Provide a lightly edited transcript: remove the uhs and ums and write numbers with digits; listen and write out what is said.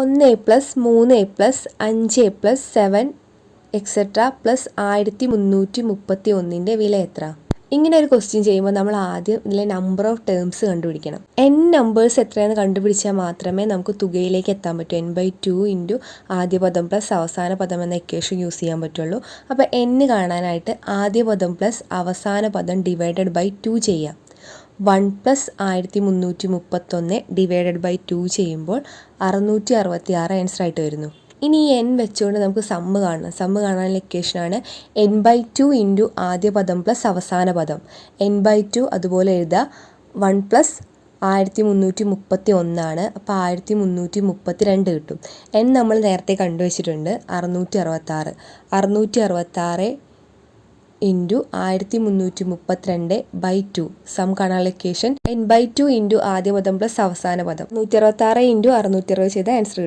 1+3+5+7 etcetera plus 1331 വില എത്ര? ഇങ്ങനെ ഒരു ക്വസ്റ്റ്യൻ ചെയ്യുമ്പോൾ നമ്മൾ ആദ്യം ഇതിലെ നമ്പർ ഓഫ് ടേംസ് കണ്ടുപിടിക്കണം. n നമ്പേഴ്സ് എത്രയാണെന്ന് കണ്ടുപിടിച്ചാൽ മാത്രമേ നമുക്ക് തുകയിലേക്ക് എത്താൻ പറ്റൂ. n/2 ഇൻറ്റു ആദ്യ പദം പ്ലസ് അവസാന പദം എന്ന ഇക്വേഷൻ യൂസ് ചെയ്യാൻ പറ്റുള്ളൂ. അപ്പോൾ n കാണാനായിട്ട് ആദ്യ പദം പ്ലസ് അവസാന പദം ഡിവൈഡഡ് ബൈ 2 ചെയ്യാം. 1+1331 ഡിവൈഡഡ് ബൈ 2 ചെയ്യുമ്പോൾ 666 ആൻസർ ആയിട്ട് വരുന്നു. ഇനി ഈ n വെച്ചുകൊണ്ട് നമുക്ക് സമ്മ് കാണണം. സമ്മ് കാണാനുള്ള ഇക്വേഷനാണ് n/2 ഇൻറ്റു ആദ്യ പദം പ്ലസ് അവസാന പദം. n/2 അതുപോലെ എഴുതുക. 1+1331 ആണ്. അപ്പോൾ 1332 കിട്ടും. n നമ്മൾ നേരത്തെ കണ്ടുവച്ചിട്ടുണ്ട് 666. 666 ഇൻറ്റു 1332/2 സം കാണാനുള്ള ഇക്വേഷൻ n/2 ഇൻറ്റു ആദ്യ പദം പ്ലസ് അവസാന പദം. 166 ഇൻറ്റു 660 ചെയ്ത ആൻസർ കിട്ടും.